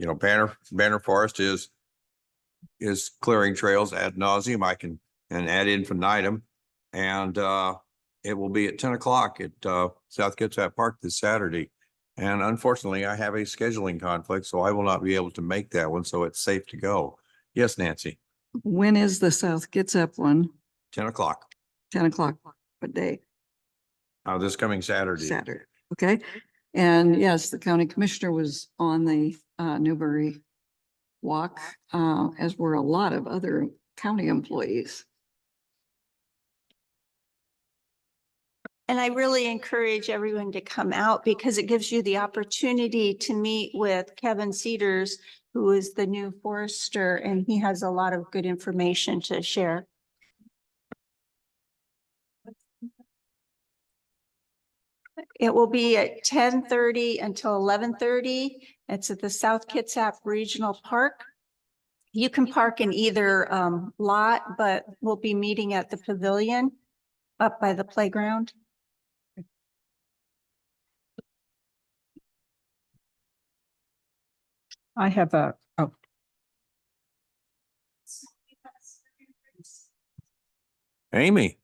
Banner Forest is clearing trails ad nauseum. I can ad infinitum, and it will be at 10 o'clock at South Kitsap Park this Saturday. And unfortunately, I have a scheduling conflict, so I will not be able to make that one. So it's safe to go. Yes, Nancy. When is the South Kitsap one? 10 o'clock. 10 o'clock. What day? This coming Saturday. Saturday. Okay. And yes, the county commissioner was on the Newberry walk, as were a lot of other county employees. And I really encourage everyone to come out because it gives you the opportunity to meet with Kevin Cedars, who is the new forester, and he has a lot of good information to share. It will be at 10:30 until 11:30. It's at the South Kitsap Regional Park. You can park in either lot, but we'll be meeting at the pavilion up by the playground. I have Amy.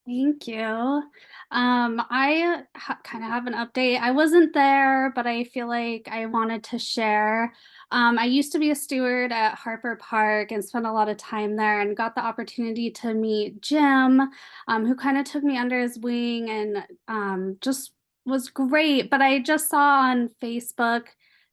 Thank you. I kind of have an update. I wasn't there, but I feel like I wanted to share. I used to be a steward at Harper Park and spent a lot of time there and got the opportunity to meet Jim, who kind of took me under his wing and just was great. But I just saw on Facebook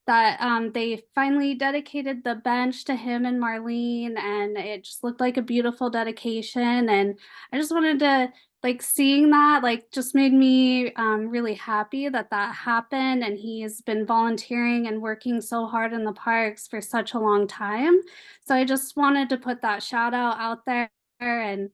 that they finally dedicated the bench to him and Marlene, and it just looked like a beautiful dedication. And I just wanted to, like, seeing that, like, just made me really happy that that happened. And he's been volunteering and working so hard in the parks for such a long time. So I just wanted to put that shout out there and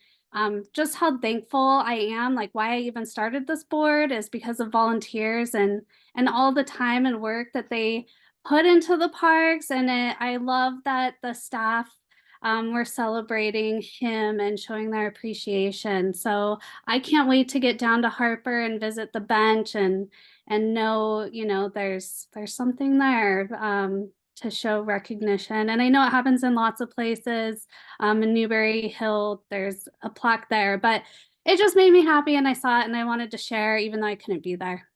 just how thankful I am. Like, why I even started this board is because of volunteers and all the time and work that they put into the parks. And I love that the staff were celebrating him and showing their appreciation. So I can't wait to get down to Harper and visit the bench and know, you know, there's something there to show recognition. And I know it happens in lots of places. In Newberry Hill, there's a plaque there, but it just made me happy and I saw it and I wanted to share even though I couldn't be there.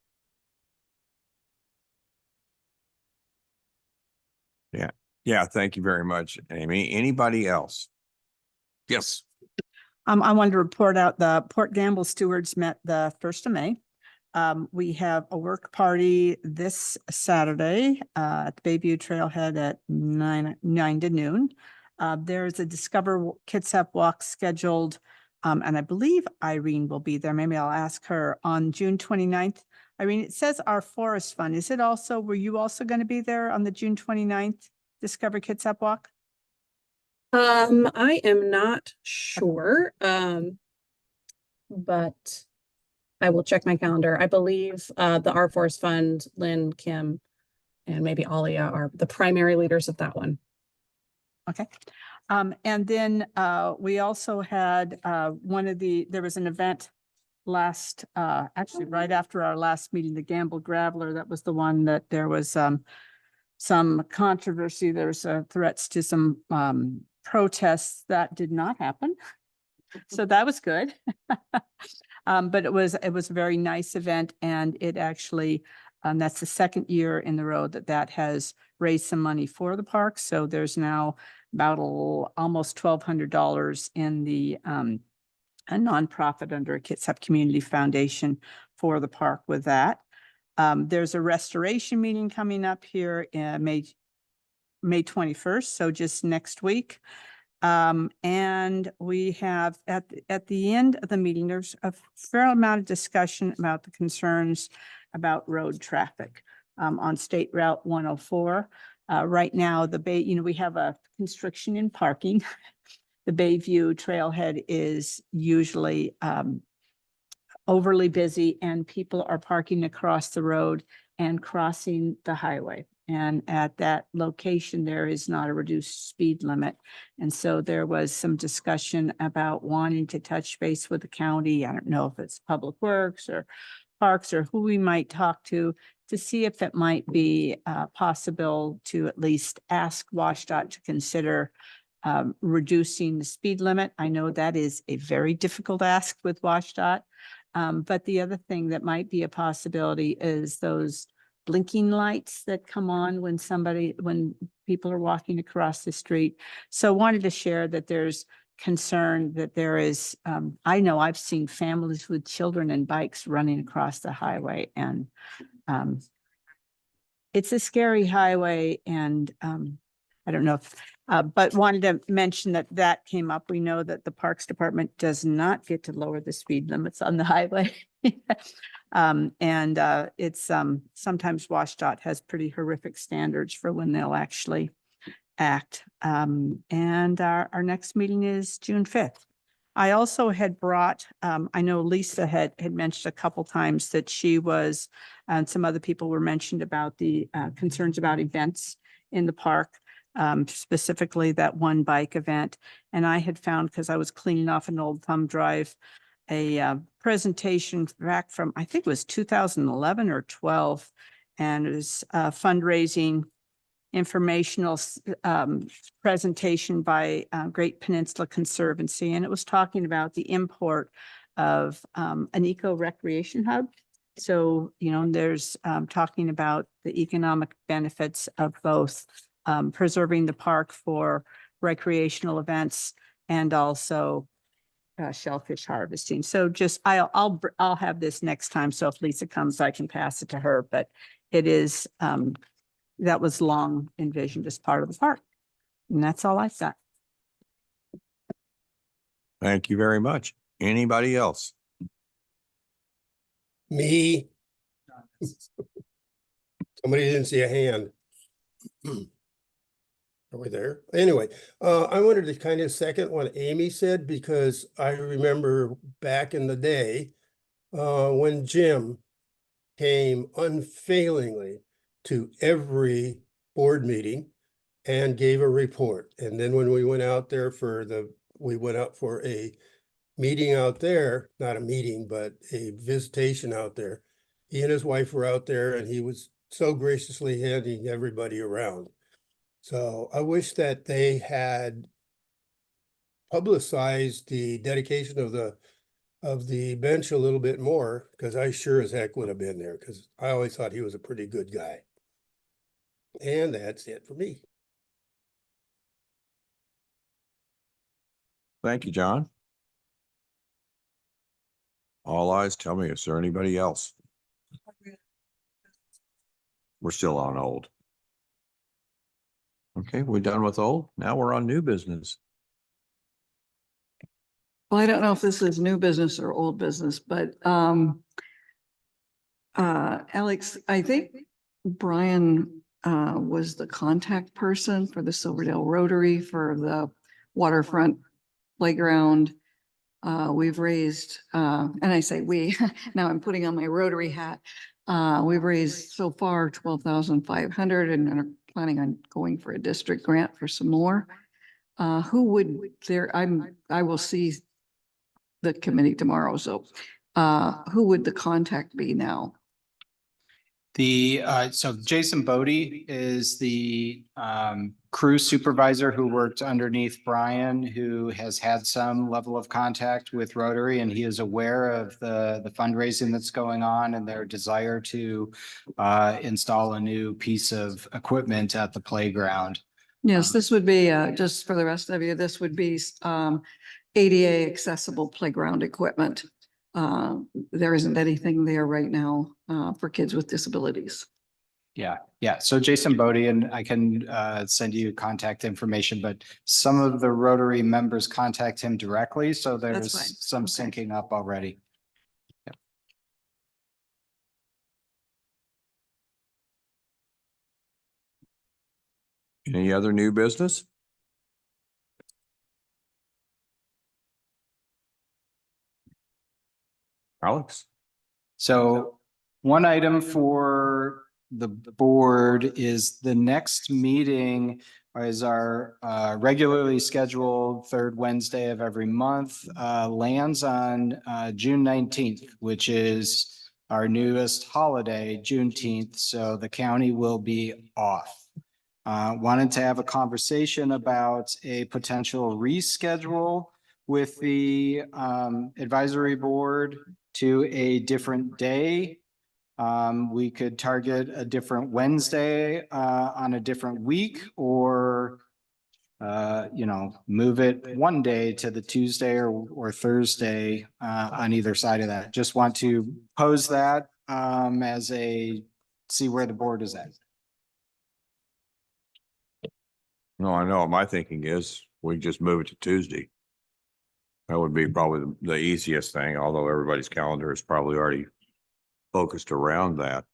Yeah. Yeah. Thank you very much, Amy. Anybody else? Yes. I wanted to report out the Port Gamble stewards met the 1st of May. We have a work party this Saturday at the Bayview Trailhead at 9 to noon. There's a Discover Kitsap Walk scheduled, and I believe Irene will be there. Maybe I'll ask her on June 29th. Irene, it says our Forest Fund. Is it also, were you also going to be there on the June 29th Discover Kitsap Walk? I am not sure, but I will check my calendar. I believe the Our Forest Fund, Lynn, Kim, and maybe Alia are the primary leaders of that one. Okay. And then we also had there was an event last, actually right after our last meeting, the Gamble Graveler. That was the one that there was some controversy. There's threats to some protests that did not happen. So that was good. But it was a very nice event, and it actually, that's the second year in the row that has raised some money for the park. So there's now about almost $1,200 in the a nonprofit under a Kitsap Community Foundation for the park with that. There's a restoration meeting coming up here in May 21st, so just next week. And we have at the end of the meeting, there's a fair amount of discussion about the concerns about road traffic on State Route 104. Right now, we have a constriction in parking. The Bayview Trailhead is usually overly busy, and people are parking across the road and crossing the highway. And at that location, there is not a reduced speed limit. And so there was some discussion about wanting to touch base with the county. I don't know if it's Public Works or Parks or who we might talk to see if it might be possible to at least ask WashDOT to consider reducing the speed limit. I know that is a very difficult ask with WashDOT. But the other thing that might be a possibility is those blinking lights that come on when people are walking across the street. So wanted to share that there's concern that there is, I know I've seen families with children and bikes running across the highway, and it's a scary highway, and I don't know if, but wanted to mention that came up. We know that the Parks Department does not get to lower the speed limits on the highway. It's sometimes WashDOT has pretty horrific standards for when they'll actually act. And our next meeting is June 5th. I also had brought, I know Lisa had mentioned a couple times that she was, and some other people were mentioned about the concerns about events in the park. Specifically that one bike event. And I had found, because I was cleaning off an old thumb drive, a presentation back from, I think it was 2011 or 12. And it was a fundraising informational presentation by Great Peninsula Conservancy. And it was talking about the import of an eco-recreation hub. So, there's talking about the economic benefits of both preserving the park for recreational events and also shellfish harvesting. So just I'll have this next time. So if Lisa comes, I can pass it to her. But it is that was long envisioned as part of the park, and that's all I've got. Thank you very much. Anybody else? Me. Somebody didn't see a hand. Are we there? Anyway, I wanted to kind of second what Amy said, because I remember back in the day when Jim came unfailingly to every board meeting and gave a report. And then when we went out there we went out for a meeting out there, not a meeting, but a visitation out there. He and his wife were out there, and he was so graciously handing everybody around. So I wish that they had publicized the dedication of the bench a little bit more, because I sure as heck would have been there, because I always thought he was a pretty good guy. And that's it for me. Thank you, John. All eyes tell me, is there anybody else? We're still on old. Okay, we're done with old. Now we're on new business. Well, I don't know if this is new business or old business, but Alex, I think Brian was the contact person for the Silverdale Rotary for the waterfront playground. We've raised, and I say we, now I'm putting on my Rotary hat. We've raised so far 12,500 and are planning on going for a district grant for some more. Who would I will see the committee tomorrow, so who would the contact be now? So Jason Bodie is the crew supervisor who worked underneath Brian, who has had some level of contact with Rotary, and he is aware of the fundraising that's going on and their desire to install a new piece of equipment at the playground. Yes, this would be, just for the rest of you, this would be ADA accessible playground equipment. There isn't anything there right now for kids with disabilities. Yeah. So Jason Bodie, and I can send you contact information, but some of the Rotary members contact him directly, so there's fine. some syncing up already. Any other new business? Alex? So one item for the board is the next meeting is our regularly scheduled third Wednesday of every month, lands on June 19th, which is our newest holiday, Juneteenth. So the county will be off. Wanted to have a conversation about a potential reschedule with the advisory board to a different day. We could target a different Wednesday on a different week, or move it one day to the Tuesday or Thursday on either side of that. Just want to pose that as see where the board is at. No, I know. My thinking is we just move it to Tuesday. That would be probably the easiest thing, although everybody's calendar is probably already focused around that.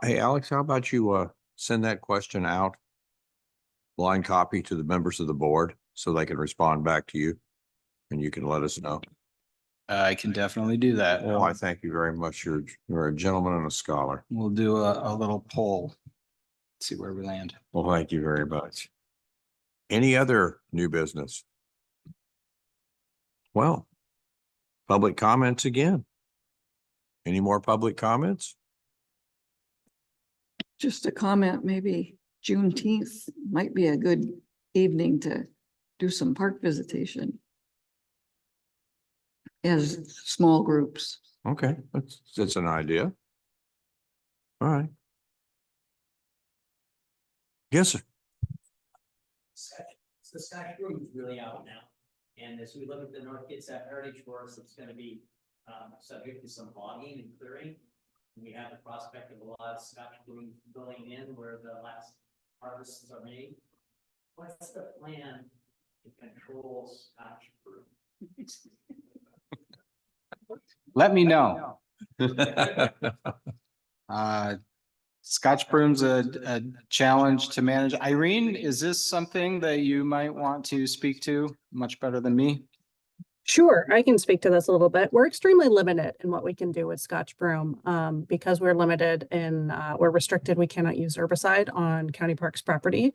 Hey, Alex, how about you send that question out, blind copy to the members of the board so they can respond back to you and you can let us know. I can definitely do that. Well, I thank you very much. You're a gentleman and a scholar. We'll do a little poll. See where we land. Well, thank you very much. Any other new business? Well, public comments again. Any more public comments? Just a comment, maybe Juneteenth might be a good evening to do some park visitation as small groups. Okay, that's an idea. All right. Yes, sir. The Scotch Broom is really out now. And as we look at the North Kitsap Heritage Forest, it's going to be subject to some logging and clearing. We have the prospect of a lot of Scotch Broom going in where the last harvests are made. What's the plan to control Scotch Broom? Let me know. Scotch Broom's a challenge to manage. Irene, is this something that you might want to speak to much better than me? Sure, I can speak to this a little bit. We're extremely limited in what we can do with Scotch Broom because we're limited in, we're restricted. We cannot use herbicide on county parks property.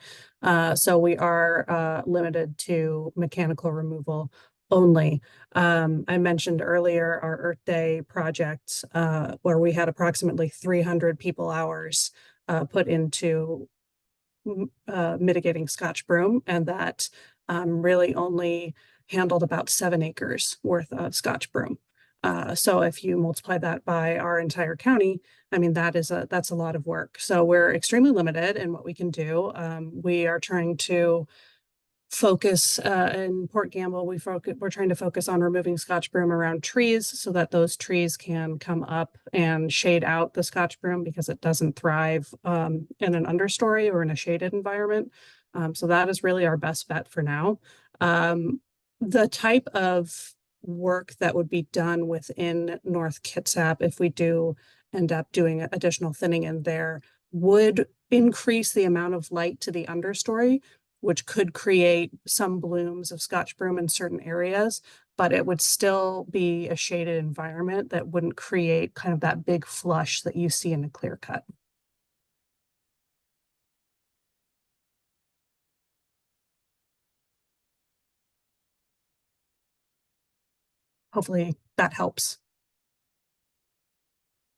So we are limited to mechanical removal only. I mentioned earlier our Earth Day project where we had approximately 300 people hours put into mitigating Scotch Broom, and that really only handled about 7 acres worth of Scotch Broom. So if you multiply that by our entire county, I mean, that's a lot of work. So we're extremely limited in what we can do. We are trying to focus in Port Gamble, we're trying to focus on removing Scotch broom around trees so that those trees can come up and shade out the Scotch broom because it doesn't thrive in an understory or in a shaded environment. So that is really our best bet for now. The type of work that would be done within North Kitsap, if we do end up doing additional thinning in there, would increase the amount of light to the understory, which could create some blooms of Scotch broom in certain areas, but it would still be a shaded environment that wouldn't create kind of that big flush that you see in a clear cut. Hopefully that helps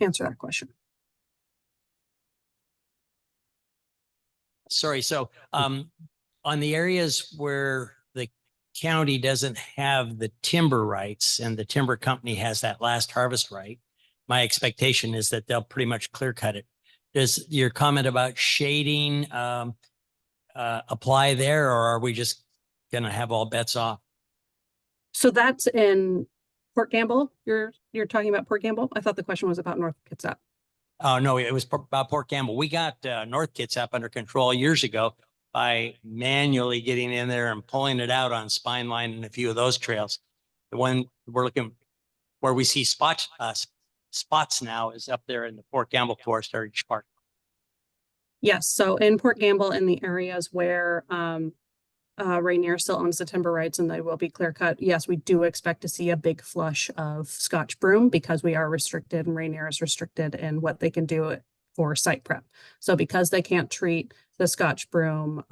answer that question. Sorry, so on the areas where the county doesn't have the timber rights and the timber company has that last harvest right, my expectation is that they'll pretty much clear cut it. Does your comment about shading apply there, or are we just gonna have all bets off? So that's in Port Gamble. You're talking about Port Gamble? I thought the question was about North Kitsap. Oh, no, it was about Port Gamble. We got North Kitsap under control years ago by manually getting in there and pulling it out on Spine Line and a few of those trails. The one we're looking where we see spots now is up there in the Port Gamble Forest Heritage Park. Yes, so in Port Gamble, in the areas where Rainier still owns the timber rights and they will be clear cut, yes, we do expect to see a big flush of Scotch broom because we are restricted and Rainier is restricted in what they can do for site prep. So because they can't treat the Scotch broom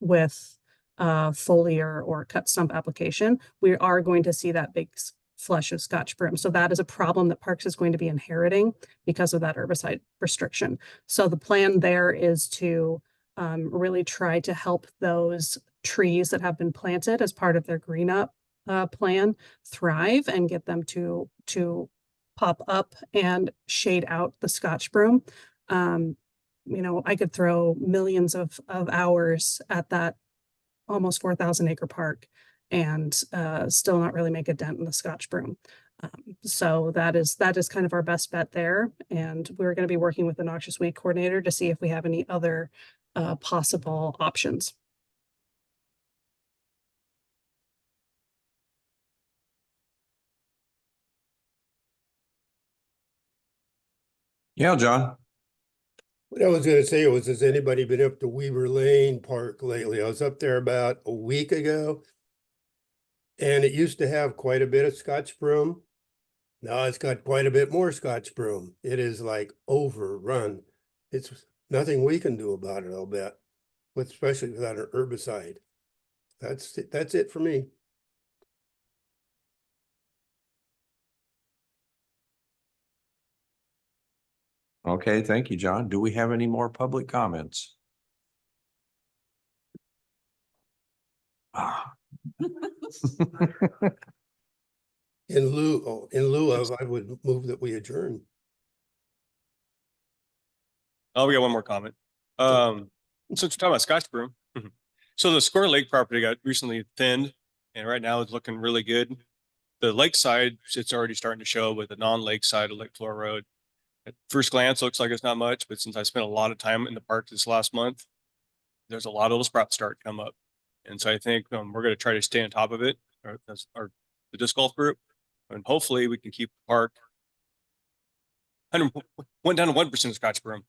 with foliar or cut stump application, we are going to see that big flush of Scotch broom. So that is a problem that Parks is going to be inheriting because of that herbicide restriction. So the plan there is to really try to help those trees that have been planted as part of their green up plan thrive and get them to pop up and shade out the Scotch broom. You know, I could throw millions of hours at that almost 4,000 acre park and still not really make a dent in the Scotch broom. So that is kind of our best bet there. And we're going to be working with the noxious weed coordinator to see if we have any other possible options. Yeah, John. What I was gonna say was, has anybody been up to Weaver Lane Park lately? I was up there about a week ago. And it used to have quite a bit of Scotch broom. Now it's got quite a bit more Scotch broom. It is like overrun. It's nothing we can do about it, I'll bet, especially without an herbicide. That's it for me. Okay, thank you, John. Do we have any more public comments? In lieu of, I would move that we adjourn. Oh, we got one more comment. Since we're talking about Scotch broom. So the Square Lake property got recently thinned and right now it's looking really good. The lakeside, it's already starting to show with the non-lake side of Lake Flora Road. At first glance, looks like it's not much, but since I spent a lot of time in the park this last month, there's a lot of little sprouts starting to come up. And so I think we're going to try to stay on top of it, or the disc golf group, and hopefully we can keep the park. Went down to 1% Scotch broom.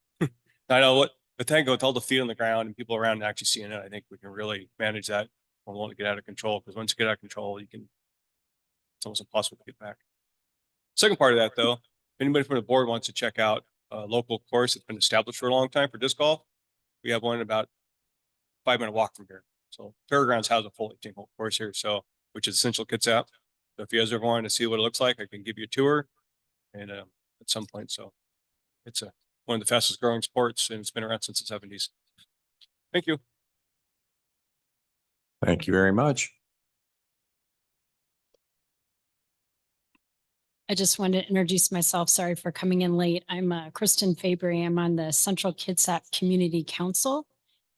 I know what, but thank God with all the feet on the ground and people around actually seeing it, I think we can really manage that. We won't get out of control, because once you get out of control, it's almost impossible to get back. Second part of that, though, if anybody from the board wants to check out a local course that's been established for a long time for disc golf, we have one about 5-minute walk from here. So Fairgrounds has a full 18-hole course here, so which is Essential Kitsap. So if you guys are wanting to see what it looks like, I can give you a tour, and at some point. So it's one of the fastest growing sports, and it's been around since the 70s. Thank you. Thank you very much. I just wanted to introduce myself. Sorry for coming in late. I'm Kristen Fabry. I'm on the Central Kitsap Community Council.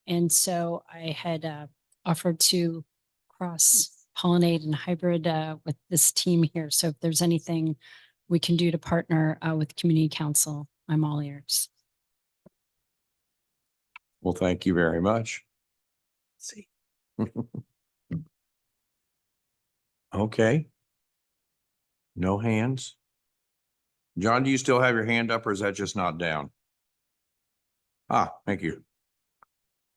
And so I had offered to cross pollinate and hybrid with this team here. So if there's anything we can do to partner with community council, I'm all ears. Well, thank you very much. See. Okay. No hands. John, do you still have your hand up or is that just not down? Ah, thank you.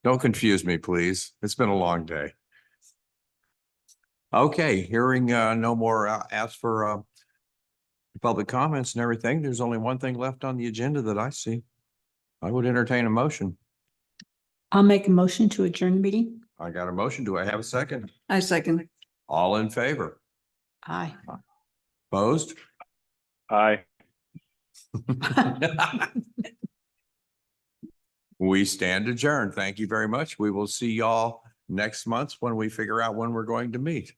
Don't confuse me, please. It's been a long day. Okay, hearing no more asks for public comments and everything, there's only one thing left on the agenda that I see. I would entertain a motion. I'll make a motion to adjourn the meeting. I got a motion. Do I have a second? I second. All in favor? Aye. Opposed? Aye. We stand adjourned. Thank you very much. We will see y'all next month when we figure out when we're going to meet.